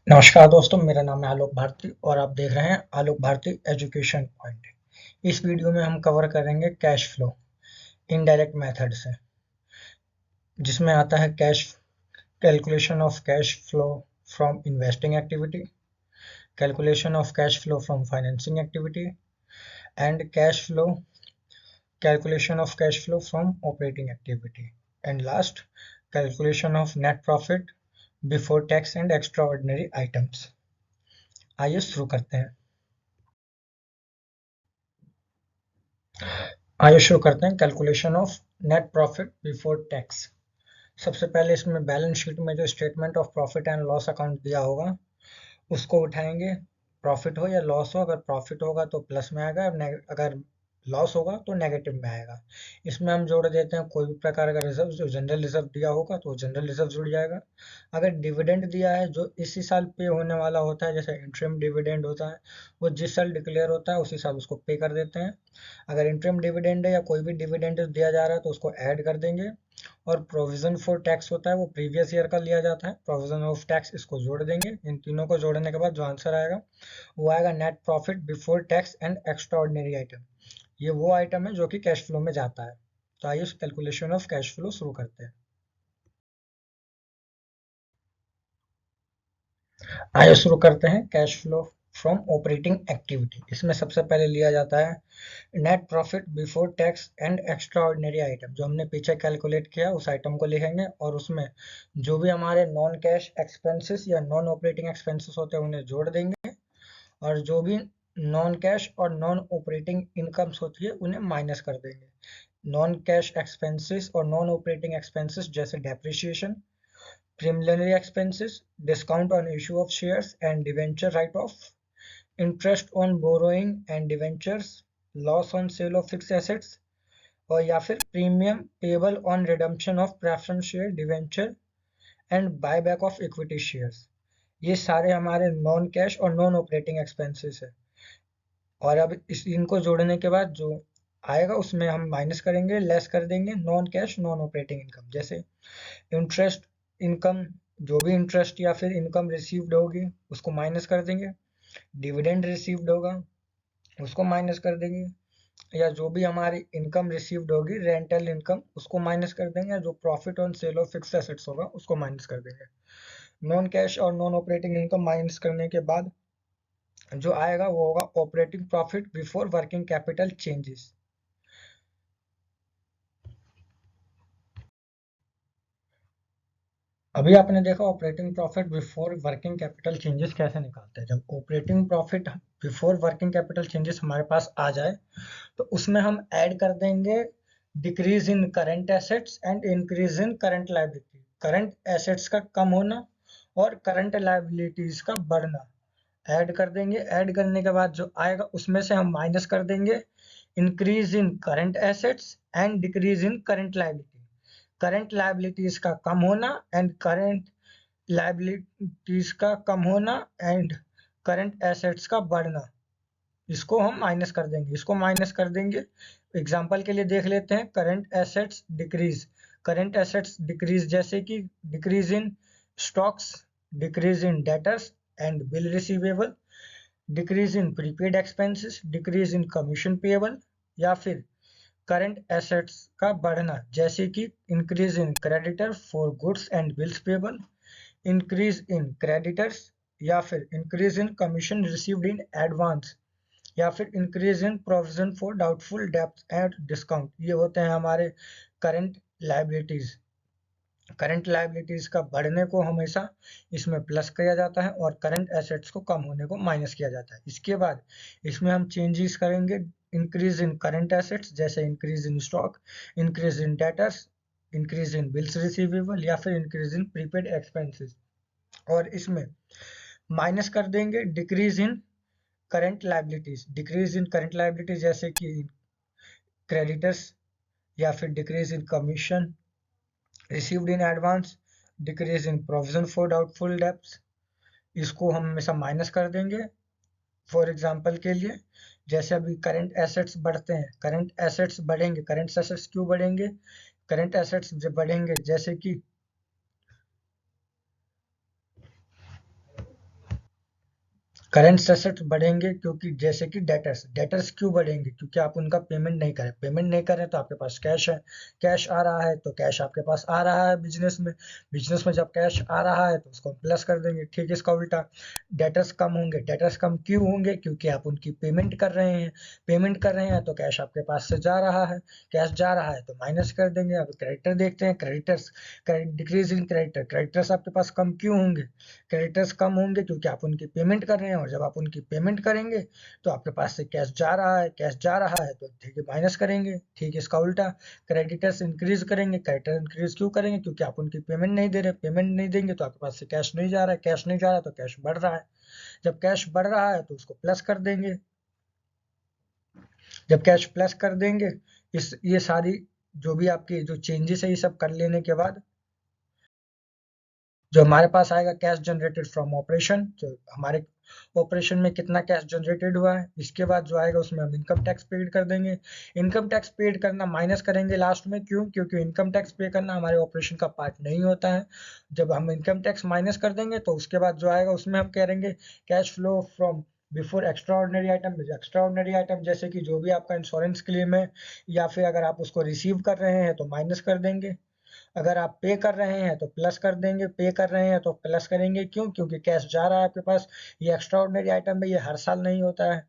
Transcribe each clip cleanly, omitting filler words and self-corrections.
नमस्कार दोस्तों, मेरा नाम है आलोक भारती और आप देख रहे हैं आलोक भारती एजुकेशन पॉइंट। इस वीडियो में हम कवर करेंगे कैश फ्लो इनडायरेक्ट मेथड से, जिसमें आता है cash calculation of cash flow from investing activity, calculation of cash flow from financing activity and cash flow calculation of cash flow from operating activity and last calculation of net profit before tax and extra ordinary items. आइए शुरू करते हैं। आइए शुरू करते हैं calculation of net profit before tax. सबसे पहले इसमें बैलेंस शीट में जो statement of profit and loss account दिया होगा उसको उठाएंगे। प्रॉफिट हो या लॉस हो, अगर प्रॉफिट होगा तो प्लस में आएगा, अगर लॉस होगा तो नेगेटिव में आएगा। इसमें हम जोड़ देते हैं कोई भी प्रकार का रिजर्व, जो जनरल रिजर्व दिया होगा तो जनरल रिजर्व जुड़ जाएगा। अगर डिविडेंड दिया है जो इसी साल पे होने वाला होता है, जैसे इंटरिम डिविडेंड होता है, वो जिस साल डिक्लेयर होता है उसी साल उसको पे कर देते हैं। अगर इंटरिम डिविडेंड है या कोई भी डिविडेंड दिया जा रहा है तो उसको ऐड कर देंगे। और प्रोविजन फॉर टैक्स होता है वो प्रीवियस ईयर का लिया जाता है, प्रोविजन ऑफ टैक्स इसको जोड़ देंगे। इन तीनों को जोड़ने के बाद जो आंसर आएगा वो आएगा net profit before tax and extra ordinary item. ये वो आइटम है जो कि कैश फ्लो में जाता है। तो आइए कैलकुलेशन ऑफ कैश फ्लो शुरू करते हैं। आइए शुरू करते हैं cash flow from operating activity. इसमें सबसे पहले लिया जाता है net profit before tax and extra ordinary item. जो हमने पीछे कैलकुलेट किया उस आइटम को लिखेंगे और उसमें जो भी हमारे नॉन कैश एक्सपेंसेस या नॉन ऑपरेटिंग एक्सपेंसेस होते हैं उन्हें जोड़ देंगे, और जो भी नॉन कैश और नॉन ऑपरेटिंग इनकम्स होती है उन्हें माइनस कर देंगे। नॉन कैश एक्सपेंसेस और नॉन ऑपरेटिंग एक्सपेंसेस जैसे depreciation, preliminary expenses, discount on issue of shares and debenture write-off, interest on borrowing and debentures, loss on sale of fixed assets, और या फिर premium payable on redemption of preference share debenture and buyback of equity shares. ये सारे हमारे non cash और non operating expenses है। और अब इनको जोड़ने के बाद जो आएगा उसमें हम माइनस करेंगे, लेस कर देंगे non cash non operating income, जैसे इंटरेस्ट इनकम, जो भी इंटरेस्ट या फिर इनकम रिसीव्ड होगी उसको माइनस कर देंगे। डिविडेंड रिसीव्ड होगा उसको माइनस कर देंगे, या जो भी हमारी इनकम रिसीव्ड होगी रेंटल इनकम उसको माइनस कर देंगे, जो profit on sale of fixed assets होगा उसको माइनस कर देंगे। नॉन कैश और नॉन ऑपरेटिंग इनकम माइनस करने के बाद जो आएगा वो होगा operating profit before working capital changes. अभी आपने देखा operating profit before working capital changes कैसे निकालते हैं। जब operating profit before working capital changes हमारे पास आ जाए तो उसमें हम ऐड कर देंगे decrease in current assets and increase in current liability. Current assets का कम होना और करंट लायबिलिटीज का बढ़ना ऐड कर देंगे। ऐड करने के बाद जो आएगा उसमें से हम माइनस कर देंगे increase in current assets and decrease in current liability. Current liabilities का कम होना एंड करंट लायबिलिटीज का कम होना एंड करंट एसेट्स का बढ़ना, इसको हम माइनस कर देंगे। इसको माइनस कर देंगे, एग्जांपल के लिए देख लेते हैं। Current assets decrease, current assets decrease जैसे कि decrease in stocks, decrease in debtors and bill receivable, decrease in prepaid expenses, decrease in commission payable, या फिर करंट एसेट्स का बढ़ना जैसे कि increase in creditor for goods and bills payable, increase in creditors, या फिर increase in commission received in advance, या फिर increase in provision for doubtful debts and discount. ये होते हैं हमारे करंट लायबिलिटीज। करंट लायबिलिटीज का बढ़ने को हमेशा इसमें प्लस किया जाता है और करंट एसेट्स को कम होने को माइनस किया जाता है। इसके बाद इसमें हम चेंजेस करेंगे इंक्रीज इन करंट एसेट्स जैसे increase in stock, increase in debtors, increase in bills receivable, या फिर इंक्रीज इन प्रीपेड एक्सपेंसेस। और इसमें माइनस कर देंगे decrease in current liabilities. Decrease in current liabilities जैसे कि क्रेडिटर्स, या फिर decrease in commission received in advance, decrease in provision for doubtful debts, इसको हम हमेशा माइनस कर देंगे। फॉर एग्जांपल के लिए जैसे अभी करंट एसेट्स बढ़ते हैं, करंट एसेट्स बढ़ेंगे, करंट एसेट्स क्यों बढ़ेंगे, करंट एसेट्स जब बढ़ेंगे जैसे कि करेंट एसेट्स बढ़ेंगे क्योंकि जैसे कि डेटर्स क्यों बढ़ेंगे, क्योंकि आप उनका पेमेंट नहीं करें तो आपके पास कैश है, कैश आ रहा है तो कैश आपके पास आ रहा है बिजनेस में जब कैश आ रहा है तो उसको प्लस कर देंगे। ठीक इसका उल्टा डेटर्स कम क्यों होंगे, क्योंकि आप उनकी पेमेंट कर रहे हैं तो कैश आपके पास से जा रहा है, कैश जा रहा है तो माइनस कर देंगे। अब क्रेडिटर देखते हैं, डिक्रीज इन क्रेडिटर्स आपके पास कम क्यों होंगे, क्रेडिटर्स कम होंगे क्योंकि आप उनकी पेमेंट कर रहे हैं, और जब आप उनकी पेमेंट करेंगे तो आपके पास से कैश जा रहा है तो ठीक है माइनस करेंगे। ठीक इसका उल्टा क्रेडिटर्स इंक्रीज करेंगे, क्रेडिटर इंक्रीज क्यों करेंगे, क्योंकि आप उनकी पेमेंट नहीं दे रहे, पेमेंट नहीं देंगे तो आपके पास से कैश नहीं जा रहा है, कैश नहीं जा रहा है तो कैश बढ़ रहा है, जब कैश बढ़ रहा है तो उसको प्लस कर देंगे। जब कैश प्लस कर देंगे, इस ये सारी जो भी आपकी जो चेंजेस है ये सब कर लेने के बाद जो हमारे पास आएगा कैश जनरेटेड फ्रॉम ऑपरेशन, जो हमारे ऑपरेशन में कितना कैश जनरेटेड हुआ है, इसके बाद जो आएगा उसमें हम इनकम टैक्स पेड कर देंगे। इनकम टैक्स पेड करना माइनस करेंगे लास्ट में, क्यों, क्योंकि इनकम टैक्स पे करना हमारे ऑपरेशन का पार्ट नहीं होता है। जब हम इनकम टैक्स माइनस कर देंगे तो उसके बाद जो आएगा उसमें हम करेंगे cash flow from before extra item जैसे कि जो भी आपका इंश्योरेंस क्लेम है, या फिर अगर आप उसको रिसीव कर रहे हैं तो माइनस कर देंगे, अगर आप पे कर रहे हैं तो प्लस कर देंगे, पे कर रहे हैं तो प्लस करेंगे। क्यों, क्योंकि कैश जा रहा है आपके पास, ये एक्स्ट्रा ऑर्डिनरी आइटम है, ये हर साल नहीं होता है,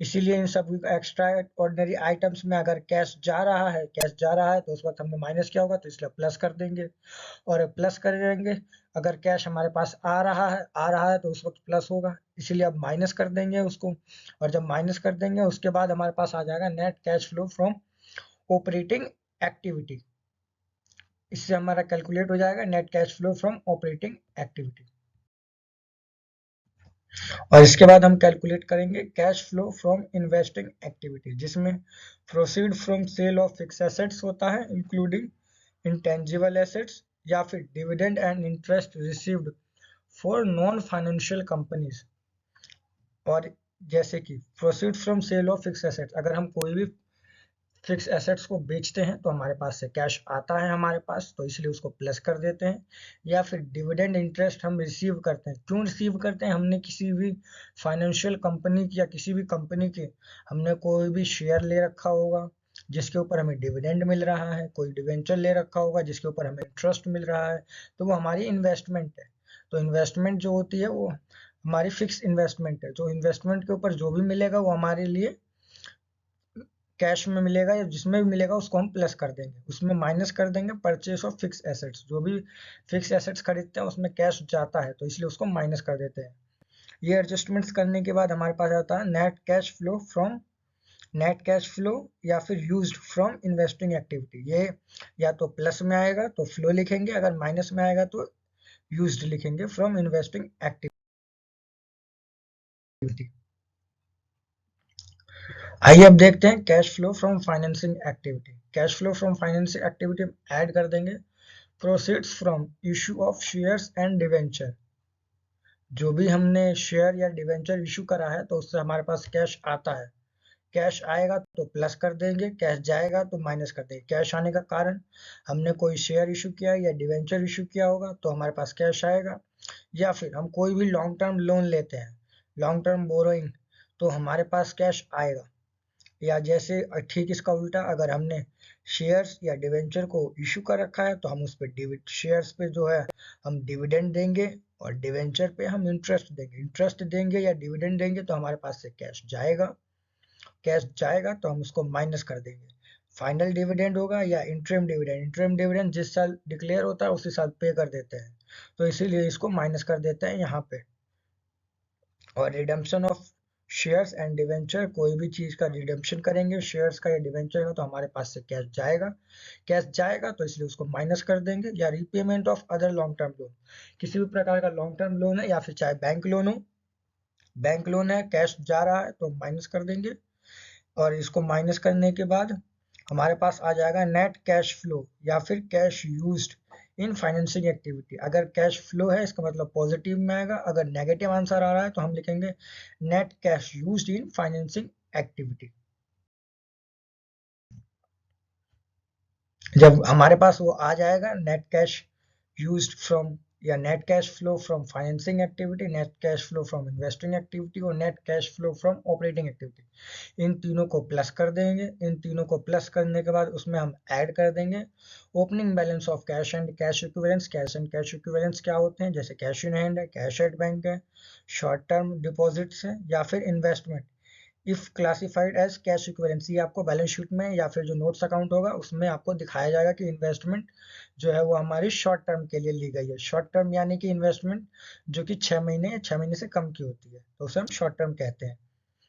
इसीलिए इन सब एक्स्ट्रा ऑर्डिनरी आइटम्स में अगर कैश जा रहा है तो उस वक्त हमने माइनस किया होगा तो इसलिए प्लस कर देंगे और प्लस कर देंगे। अगर कैश हमारे पास आ रहा है तो उस वक्त प्लस होगा, इसीलिए अब माइनस कर देंगे उसको, और जब माइनस कर देंगे उसके बाद हमारे पास आ जाएगा net cash flow from operating activity. इससे हमारा कैलकुलेट हो जाएगा net cash flow from operating activity. और इसके बाद हम कैलकुलेट करेंगे cash flow from investing activity, जिसमें proceed from sale of fix assets होता है इंक्लूडिंग इंटेंजिबल एसेट्स, या फिर dividend and interest received for non financial companies. और जैसे कि proceed from sale of fix assets, अगर हम कोई भी फिक्स एसेट्स को बेचते हैं तो हमारे पास से कैश आता है हमारे पास, तो इसलिए उसको प्लस कर देते हैं। या फिर डिविडेंड इंटरेस्ट हम रिसीव करते हैं, क्यों रिसीव करते हैं, हमने किसी भी फाइनेंशियल कंपनी की या किसी भी कंपनी के हमने कोई भी शेयर ले रखा होगा जिसके ऊपर हमें डिविडेंड मिल रहा है, कोई डिवेंचर ले रखा होगा जिसके ऊपर हमें इंटरेस्ट मिल रहा है, तो वो हमारी इन्वेस्टमेंट है। तो इन्वेस्टमेंट जो होती है वो हमारी फिक्स इन्वेस्टमेंट है, जो इन्वेस्टमेंट के ऊपर जो भी मिलेगा वो हमारे लिए कैश में मिलेगा, या जिसमें भी मिलेगा उसको हम प्लस कर देंगे, उसमें माइनस कर देंगे परचेस ऑफ फिक्स एसेट्स, जो भी फिक्स एसेट्स खरीदते हैं उसमें कैश जाता है तो इसलिए उसको माइनस कर देते हैं। ये एडजस्टमेंट्स करने के बाद हमारे पास आता है नेट कैश फ्लो या फिर यूज्ड फ्रॉम इन्वेस्टिंग एक्टिविटी। ये या तो प्लस में आएगा तो फ्लो लिखेंगे, अगर माइनस में आएगा तो यूज्ड लिखेंगे फ्रॉम इन्वेस्टिंग एक्टिविटी। आइए अब देखते हैं cash flow from financing activity. Cash flow from financing activity add कर देंगे proceeds from issue of shares and debenture. जो भी हमने शेयर या डिवेंचर इशू करा है तो उससे हमारे पास कैश आता है, कैश आएगा तो प्लस कर देंगे, कैश जाएगा तो माइनस कर देंगे। कैश आने का कारण हमने कोई शेयर इशू किया या डिवेंचर इशू किया होगा तो हमारे पास कैश आएगा, या फिर हम कोई भी लॉन्ग टर्म लोन लेते हैं, लॉन्ग टर्म बोरोइंग, तो हमारे पास कैश आएगा। या जैसे ठीक इसका उल्टा, अगर हमने शेयर्स या डिवेंचर को इशू कर रखा है तो हम उस पर शेयर्स पे जो है हम डिविडेंड देंगे, और डिवेंचर पे हम इंटरेस्ट देंगे या डिविडेंड देंगे तो हमारे पास से कैश जाएगा तो हम उसको माइनस कर देंगे। फाइनल डिविडेंड होगा या इंटरिम डिविडेंड जिस साल डिक्लेयर होता है उसी साल पे कर देते हैं, तो इसीलिए इसको माइनस कर देते हैं यहाँ पे। और redemption of shares and debenture, कोई भी चीज का रिडम्पशन करेंगे शेयर्स का या डिवेंचर का तो हमारे पास से कैश जाएगा तो इसलिए उसको माइनस कर देंगे। या repayment of other long term loan, किसी भी प्रकार का लॉन्ग टर्म लोन है या फिर चाहे बैंक लोन है, कैश जा रहा है तो माइनस कर देंगे। और इसको माइनस करने के बाद हमारे पास आ जाएगा नेट कैश फ्लो या फिर cash used in financing activity. अगर कैश फ्लो है इसका मतलब पॉजिटिव में आएगा, अगर नेगेटिव आंसर आ रहा है तो हम लिखेंगे net cash used in financing activity. जब हमारे पास वो आ जाएगा नेट कैश यूज्ड फ्रॉम या net cash flow from financing activity, net cash flow from investing activity और net cash flow from operating activity. इन तीनों को प्लस कर देंगे। इन तीनों को प्लस करने के बाद उसमें हम ऐड कर देंगे opening balance of cash and cash equivalents. Cash and cash equivalents क्या होते हैं? जैसे कैश इन हैंड है, कैश एट बैंक है, शॉर्ट टर्म डिपॉजिट्स है या फिर investment if classified as cash equivalents. ये आपको बैलेंस शीट में या फिर जो नोट्स अकाउंट होगा उसमें आपको दिखाया जाएगा कि इन्वेस्टमेंट जो है वो हमारी शॉर्ट टर्म के लिए ली गई है। शॉर्ट टर्म यानी कि इन्वेस्टमेंट जो कि 6 महीने या 6 महीने से कम की होती है, तो उसे हम शॉर्ट टर्म कहते हैं।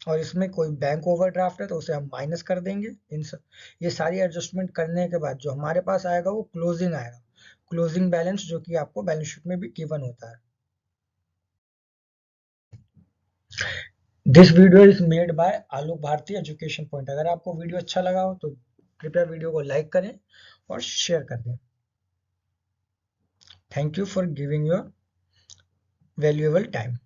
और इसमें कोई बैंक ओवरड्राफ्ट है तो उसे हम माइनस कर देंगे। ये सारी एडजस्टमेंट करने के बाद जो हमारे पास आएगा वो क्लोजिंग आएगा, क्लोजिंग बैलेंस, जो कि आपको बैलेंस शीट में भी गिवन होता है। This video is made by Alok Bharti education point. अगर आपको वीडियो अच्छा लगा हो तो कृपया वीडियो को लाइक करें और शेयर कर दें। Thank you for giving your valuable time.